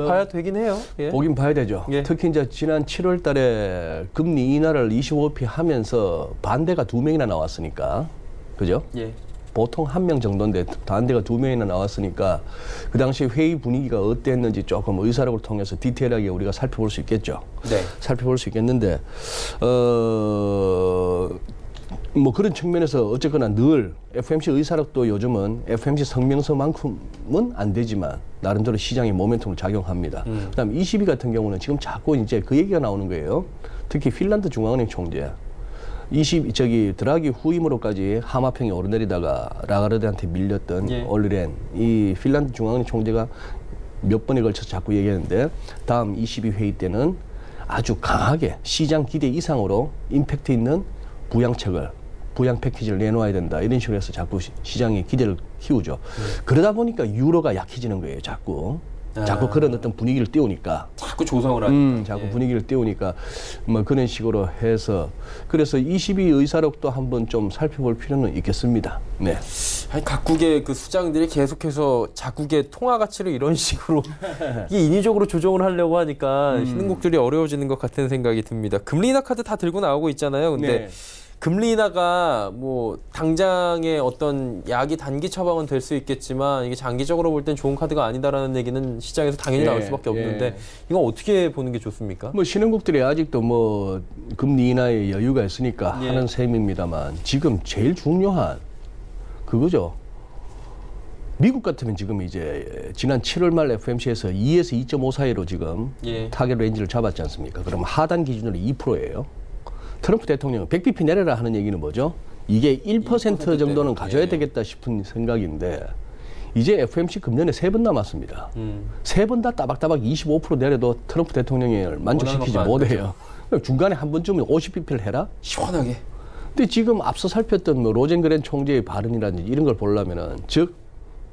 봐야 되긴 해요. 보긴 봐야 되죠. 특히 이제 지난 7월 달에 금리 인하를 25피 하면서 반대가 2명이나 나왔으니까. 그죠? 보통 1명 정도인데 반대가 2명이나 나왔으니까 그 당시 회의 분위기가 어땠는지 조금 의사록을 통해서 디테일하게 우리가 살펴볼 수 있겠죠. 살펴볼 수 있겠는데 뭐 그런 측면에서 어쨌거나 늘 FOMC 의사록도 요즘은 FOMC 성명서만큼은 안 되지만 나름대로 시장의 모멘텀을 작용합니다. 그다음 22 같은 경우는 지금 자꾸 이제 그 얘기가 나오는 거예요. 특히 핀란드 중앙은행 총재 드라기 후임으로까지 하마평에 오르내리다가 라가르드한테 밀렸던 올리렌 이 핀란드 중앙은행 총재가 몇 번에 걸쳐서 자꾸 얘기했는데 다음 22 회의 때는 아주 강하게 시장 기대 이상으로 임팩트 있는 부양 패키지를 내놓아야 된다. 이런 식으로 해서 자꾸 시장의 기대를 키우죠. 그러다 보니까 유로가 약해지는 거예요. 자꾸 그런 어떤 분위기를 띄우니까. 자꾸 조성을 하니까. 자꾸 분위기를 띄우니까 뭐 그런 식으로 해서 그래서 22 의사록도 한번 좀 살펴볼 필요는 있겠습니다. 아니, 각국의 그 수장들이 계속해서 자국의 통화 가치를 이런 식으로 이게 인위적으로 조정을 하려고 하니까 신흥국들이 어려워지는 것 같은 생각이 듭니다. 금리 인하 카드 다 들고 나오고 있잖아요. 근데 금리 인하가 뭐 당장의 어떤 약이 단기 처방은 될 수 있겠지만 이게 장기적으로 볼 땐 좋은 카드가 아니다라는 얘기는 시장에서 당연히 나올 수밖에 없는데 이건 어떻게 보는 게 좋습니까? 뭐 신흥국들이 아직도 뭐 금리 인하에 여유가 있으니까 예. 하는 셈입니다만 지금 제일 중요한 그거죠. 미국 같으면 지금 이제 지난 7월 말 FMC에서 2에서 2.5 사이로 지금 예. 타겟 레인지를 잡았지 않습니까? 그럼 하단 기준으로 2%예요. 트럼프 대통령은 100bp 내려라 하는 얘기는 뭐죠? 이게 1% 정도는 가져야 예. 되겠다 싶은 생각인데 이제 FMC 금년에 3번 남았습니다. 3번 다 따박따박 25% 내려도 트럼프 대통령을 만족시키지 원하는 것도 안 못해요. 중간에 한 번쯤은 50bp를 해라? 시원하게. 근데 지금 앞서 살폈던 뭐 로젠그렌 총재의 발언이라든지 이런 걸 보려면은 즉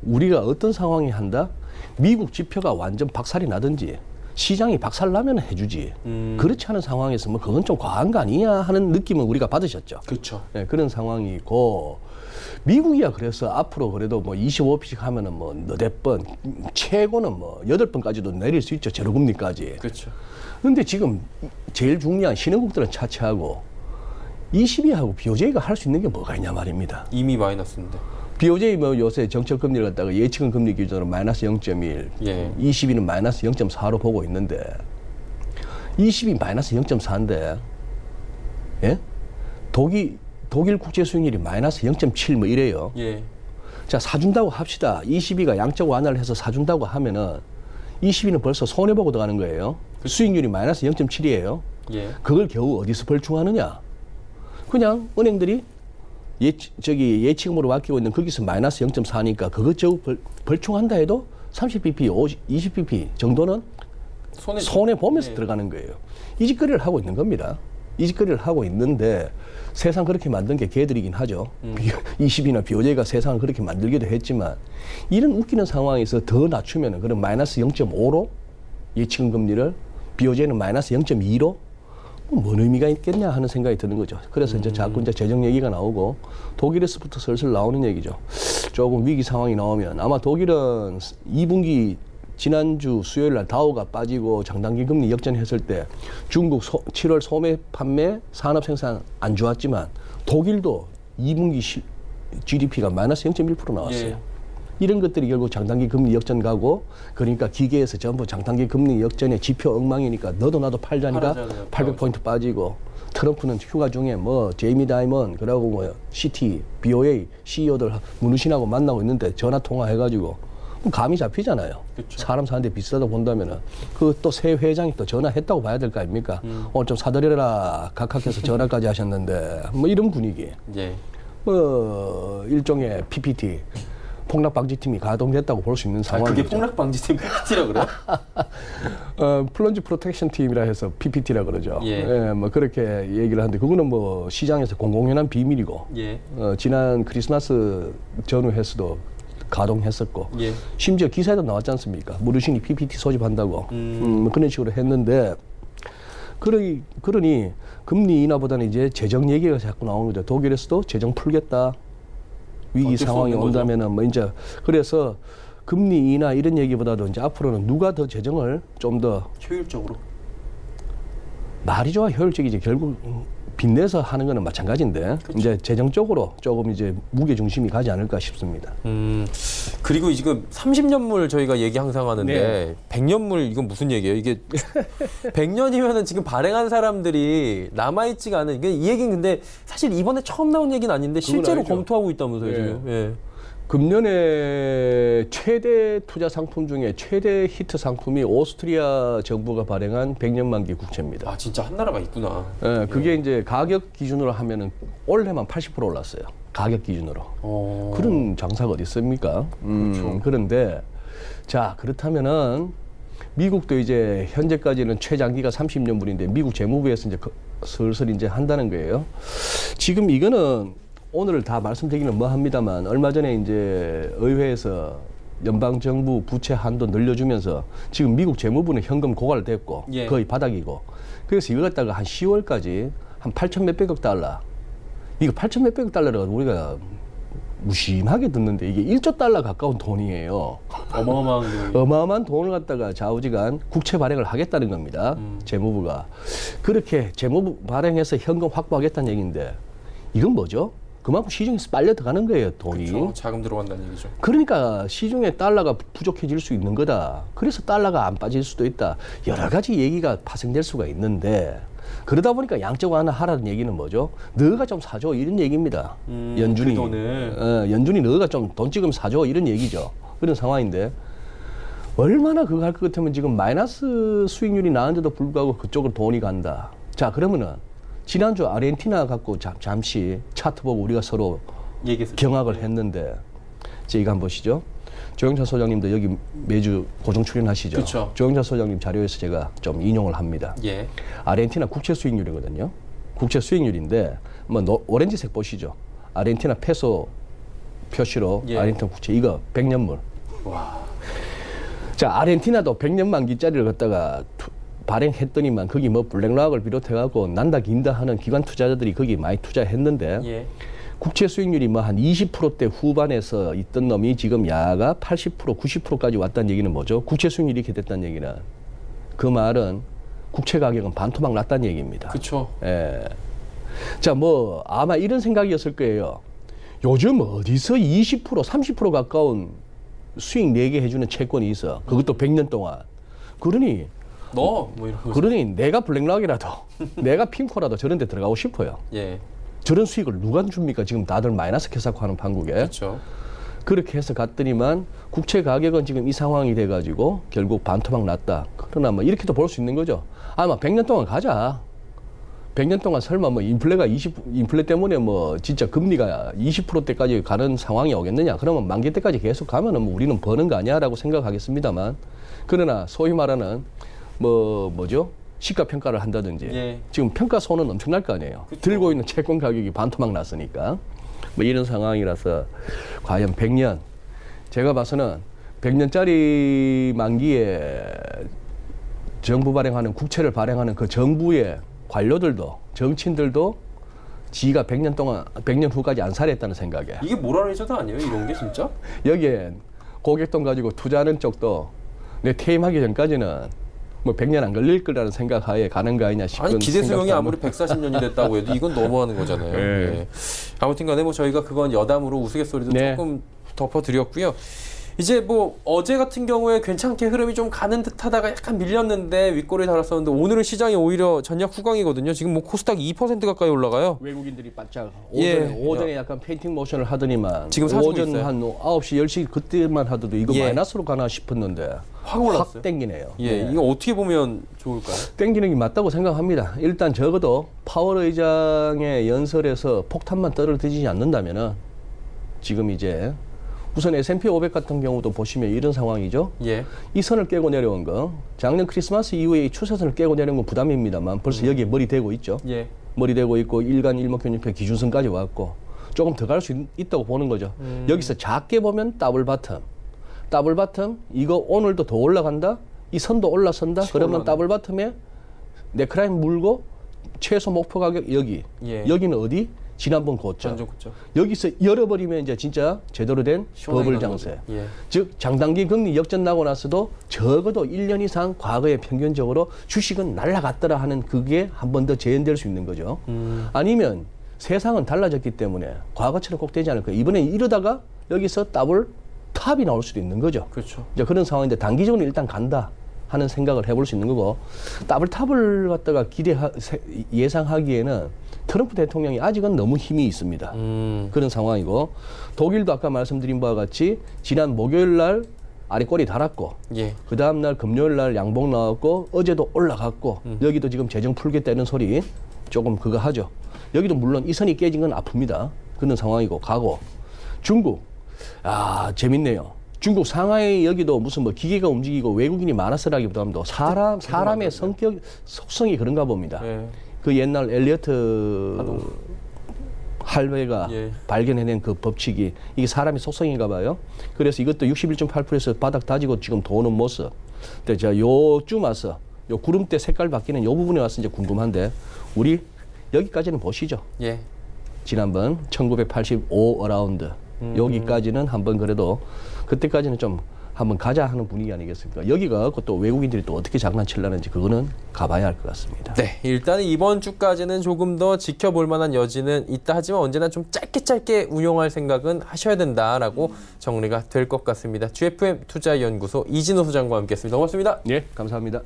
우리가 어떤 상황이 한다? 미국 지표가 완전 박살이 나든지 시장이 박살 나면 해주지. 그렇지 않은 상황에서 뭐 그건 좀 과한 거 아니냐 하는 느낌은 우리가 받으셨죠. 그렇죠. 네, 그런 상황이고 미국이야 그래서 앞으로 그래도 뭐 25%씩 하면은 뭐 너댓 번 최고는 뭐 8번까지도 내릴 수 있죠. 제로금리까지. 그렇죠. 근데 지금 제일 중요한 신흥국들은 차치하고 22하고 BOJ가 할 수 있는 게 뭐가 있냐 말입니다. 이미 마이너스인데. BOJ 뭐 요새 정책 금리를 갖다가 예측은 금리 기준으로 마이너스 0.1, 예. 22는 마이너스 0.4로 보고 있는데 22 마이너스 0.4인데 예? 독일 국제 수익률이 마이너스 0.7 뭐 이래요. 예. 자, 사준다고 합시다. 22가 양적 완화를 해서 사준다고 하면은 22는 벌써 손해보고 들어가는 거예요. 수익률이 마이너스 0.7이에요. 예. 그걸 겨우 어디서 벌충하느냐? 그냥 은행들이 예치금으로 맡기고 있는 거기서 마이너스 0.4니까 그것저것 벌충한다 해도 30bp, 20bp 정도는 손해 보면서 들어가는 거예요. 이 짓거리를 하고 있는 겁니다. 이 짓거리를 하고 있는데 세상 그렇게 만든 게 걔들이긴 하죠. 20이나 BOJ가 세상을 그렇게 만들기도 했지만 이런 웃기는 상황에서 더 낮추면은 그럼 마이너스 0.5로 예치금 금리를 BOJ는 마이너스 0.2로 뭔 의미가 있겠냐 하는 생각이 드는 거죠. 그래서 이제 자꾸 이제 재정 얘기가 나오고 독일에서부터 슬슬 나오는 얘기죠. 조금 위기 상황이 나오면 아마 독일은 2분기 지난주 수요일 날 다우가 빠지고 장단기 금리 역전했을 때 중국 7월 소매 판매 산업 생산 안 좋았지만 독일도 2분기 GDP가 마이너스 0.1% 나왔어요. 예. 이런 것들이 결국 장단기 금리 역전 가고 그러니까 기계에서 전부 장단기 금리 역전의 지표 엉망이니까 너도 나도 팔자니까 800포인트 빠지고 트럼프는 휴가 중에 뭐 제이미 다이먼 그러고 뭐 CT, BOA CEO들 문우신하고 만나고 있는데 전화 통화해가지고 감이 잡히잖아요. 그쵸. 사람 사는데 비싸다고 본다면은 그 또 새 회장이 또 전화했다고 봐야 될 거 아닙니까? 오늘 좀 사드려라 각하께서 전화까지 하셨는데 뭐 이런 분위기. 예. 뭐 일종의 PPT 폭락 방지팀이 가동됐다고 볼 수 있는 상황이죠. 그게 폭락 방지팀 PPT라 그래요? 플런지 프로텍션 팀이라 해서 PPT라 그러죠. 예. 뭐 그렇게 얘기를 하는데 그거는 뭐 시장에서 공공연한 비밀이고 예. 지난 크리스마스 전후에서도 가동했었고 예. 심지어 기사에도 나왔지 않습니까? 무르신이 PPT 소집한다고 뭐 그런 식으로 했는데 그러니 금리 인하보다는 이제 재정 얘기가 자꾸 나오는 거죠. 독일에서도 재정 풀겠다. 위기 상황이 온다면은 뭐 이제 그래서 금리 인하 이런 얘기보다도 이제 앞으로는 누가 더 재정을 좀 더 효율적으로. 말이 좋아 효율적이지 결국 빚내서 하는 거는 마찬가지인데 이제 재정적으로 조금 이제 무게 중심이 가지 않을까 싶습니다. 그리고 지금 30년물 저희가 얘기 항상 하는데 네. 100년물 이건 무슨 얘기예요? 이게 100년이면은 지금 발행한 사람들이 남아있지가 않은 이 얘기는 근데 사실 이번에 처음 나온 얘기는 아닌데 실제로 아니죠. 검토하고 있다면서요 네. 지금. 예. 금년에 최대 투자 상품 중에 최대 히트 상품이 오스트리아 정부가 발행한 100년 만기 국채입니다. 아 진짜 한 나라가 있구나. 예, 그게 이제 가격 기준으로 하면은 올해만 80% 올랐어요. 가격 기준으로. 그런 장사가 어디 있습니까? 그렇죠. 그런데 자 그렇다면은 미국도 이제 현재까지는 최장기가 30년물인데 미국 재무부에서 이제 슬슬 이제 한다는 거예요. 지금 이거는 오늘 다 말씀드리기는 뭐 합니다만 얼마 전에 이제 의회에서 연방정부 부채 한도 늘려주면서 지금 미국 재무부는 현금 고갈됐고 예. 거의 바닥이고 그래서 이걸 갖다가 한 10월까지 한 8천 몇백억 달러 이거 8천 몇백억 달러를 우리가 무심하게 듣는데 이게 1조 달러 가까운 돈이에요. 어마어마한 돈을 갖다가 좌우지간 국채 발행을 하겠다는 겁니다. 재무부가. 그렇게 재무부 발행해서 현금 확보하겠다는 얘기인데 이건 뭐죠? 그만큼 시중에서 빨려 들어가는 거예요, 돈이. 그렇죠. 자금 들어간다는 얘기죠. 그러니까 시중에 달러가 부족해질 수 있는 거다. 그래서 달러가 안 빠질 수도 있다. 여러 가지 얘기가 파생될 수가 있는데 그러다 보니까 양적 완화하라는 얘기는 뭐죠? 너가 좀 사줘 이런 얘기입니다. 연준이. 그 돈을. 연준이 너가 좀 돈 지금 사줘 이런 얘기죠. 그런 상황인데 얼마나 그거 할 것 같으면 지금 마이너스 수익률이 나는데도 불구하고 그쪽으로 돈이 간다. 자, 그러면은 지난주 아르헨티나 갖고 잠시 차트 보고 우리가 서로 얘기했었죠. 경악을 했는데 자, 이거 한번 보시죠. 조영찬 소장님도 여기 매주 고정 출연하시죠. 그쵸. 조영찬 소장님 자료에서 제가 좀 인용을 합니다. 예. 아르헨티나 국채 수익률이거든요. 국채 수익률인데 오렌지색 보시죠. 아르헨티나 페소 표시로 예. 아르헨티나 국채 이거 100년물. 와. 자, 아르헨티나도 100년 만기짜리를 갖다가 발행했더니만 거기 뭐 블랙락을 비롯해갖고 난다 긴다 하는 기관 투자자들이 거기 많이 투자했는데 예. 국채 수익률이 뭐 한 20%대 후반에서 있던 놈이 지금 야가 80%, 90%까지 왔다는 얘기는 뭐죠? 국채 수익률이 이렇게 됐다는 얘기는 그 말은 국채 가격은 반토막 났다는 얘기입니다. 그렇죠. 예. 자, 뭐 아마 이런 생각이었을 거예요. 요즘 어디서 20%, 30% 가까운 수익 내게 해주는 채권이 있어. 그것도 100년 동안. 그러니 뭐 이런 거. 그러니 내가 블랙락이라도 내가 핑코라도 저런 데 들어가고 싶어요. 예. 저런 수익을 누가 줍니까? 지금 다들 마이너스 캐사코 하는 판국에. 그렇죠. 그렇게 해서 갔더니만 국채 가격은 지금 이 상황이 돼가지고 결국 반토막 났다. 그러나 뭐 이렇게도 볼 수 있는 거죠. 아마 100년 동안 가자. 100년 동안 설마 뭐 인플레 때문에 뭐 진짜 금리가 20%대까지 가는 상황이 오겠느냐? 그러면 만기 때까지 계속 가면은 뭐 우리는 버는 거 아니야라고 생각하겠습니다만, 그러나 소위 말하는 뭐죠? 시가 평가를 한다든지 예. 지금 평가 손은 엄청날 거 아니에요. 그쵸. 들고 있는 채권 가격이 반토막 났으니까 뭐 이런 상황이라서 과연 100년 제가 봐서는 100년짜리 만기에 정부 발행하는 국채를 발행하는 그 정부의 관료들도 정치인들도 지가 100년 후까지 안 살았다는 생각에 이게 모랄레이저도 아니에요? 이런 게 진짜? 여기엔 고객돈 가지고 투자하는 쪽도 내 퇴임하기 전까지는 뭐 100년 안 걸릴 거라는 생각하에 가는 거 아니냐 싶은 아니 기대 수명이 생각도 아무리 140년이 됐다고 해도 이건 너무하는 거잖아요. 네. 예. 아무튼간에 뭐 저희가 그건 여담으로 우스갯소리도 네. 조금 덮어드렸고요. 이제 뭐 어제 같은 경우에 괜찮게 흐름이 좀 가는 듯하다가 약간 밀렸는데 윗골을 달았었는데 오늘은 시장이 오히려 전략 후강이거든요. 지금 뭐 코스닥 2% 가까이 올라가요. 외국인들이 바짝 예. 오전에 약간 페인팅 모션을 하더니만 지금 사주고 오전 있어요. 한 9시 10시 그때만 하더라도 이거 예. 마이너스로 가나 싶었는데 확 올랐어요. 확 땡기네요. 예, 이거 어떻게 보면 좋을까요? 땡기는 게 맞다고 생각합니다. 일단 적어도 파월 의장의 연설에서 폭탄만 떨어지지 않는다면은 지금 이제 우선 S&P 500 같은 경우도 보시면 이런 상황이죠. 예. 이 선을 깨고 내려온 거 작년 크리스마스 이후에 이 추세선을 깨고 내려온 건 부담입니다만 벌써 여기에 머리 대고 있죠. 예. 머리 대고 있고 일간 일목균입표 기준선까지 왔고 조금 더 갈 수 있다고 보는 거죠. 여기서 작게 보면 더블 바텀 이거 오늘도 더 올라간다. 이 선도 올라선다. 그러면 올라가네. 더블 바텀에 네크라인 물고 최소 목표 가격 여기. 예. 여기는 어디? 지난번 고점. 완전 그죠. 여기서 열어버리면 이제 진짜 제대로 된 시원하게 버블 가는 장세. 거죠. 예. 즉 장단기 금리 역전 나고 나서도 적어도 1년 이상 과거에 평균적으로 주식은 날아갔더라 하는 그게 한 번 더 재현될 수 있는 거죠. 아니면 세상은 달라졌기 때문에 과거처럼 꼭 되지 않을 거예요. 이번에 이러다가 여기서 더블 탑이 나올 수도 있는 거죠. 그렇죠. 이제 그런 상황인데 단기적으로 일단 간다 하는 생각을 해볼 수 있는 거고 더블 탑을 갖다가 예상하기에는 트럼프 대통령이 아직은 너무 힘이 있습니다. 그런 상황이고 독일도 아까 말씀드린 바와 같이 지난 목요일 날 아래 꼬리 달았고 예. 그 다음 날 금요일 날 양봉 나왔고 어제도 올라갔고 여기도 지금 재정 풀겠다는 소리 조금 그거 하죠. 여기도 물론 이 선이 깨진 건 아픕니다. 그런 상황이고 가고 중국 재밌네요. 중국 상하이 여기도 무슨 뭐 기계가 움직이고 외국인이 많아서라기보다도 사람의 성격 속성이 그런가 봅니다. 예. 그 옛날 엘리어트 할배가 예. 발견해낸 그 법칙이 이게 사람의 속성인가 봐요. 그래서 이것도 61.8%에서 바닥 다지고 지금 도는 모습. 근데 제가 요쯤 와서 요 구름대 색깔 바뀌는 요 부분에 와서 이제 궁금한데 우리 여기까지는 보시죠. 예. 지난번 1985 어라운드 여기까지는 한번 그래도 그때까지는 좀 한번 가자 하는 분위기 아니겠습니까? 여기가 갖고 또 외국인들이 또 어떻게 장난치려는지 그거는 가봐야 할 것 같습니다. 네, 일단 이번 주까지는 조금 더 지켜볼 만한 여지는 있다 하지만 언제나 좀 짧게 운용할 생각은 하셔야 된다라고 정리가 될 것 같습니다. GFM 투자연구소 이진호 소장과 함께했습니다. 고맙습니다. 네, 감사합니다.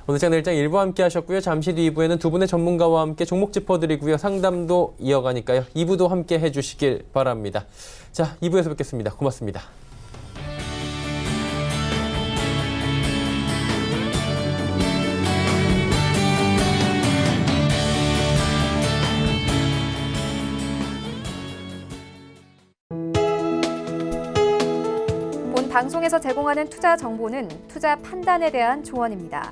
오늘 장 내일장 1부 함께 하셨고요. 잠시 뒤 2부에는 두 분의 전문가와 함께 종목 짚어드리고요. 상담도 이어가니까요. 2부도 함께 해주시길 바랍니다. 자, 2부에서 뵙겠습니다. 고맙습니다. 본 방송에서 제공하는 투자 정보는 투자 판단에 대한 조언입니다.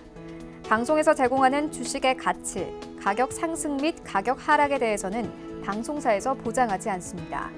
방송에서 제공하는 주식의 가치, 가격 상승 및 가격 하락에 대해서는 방송사에서 보장하지 않습니다.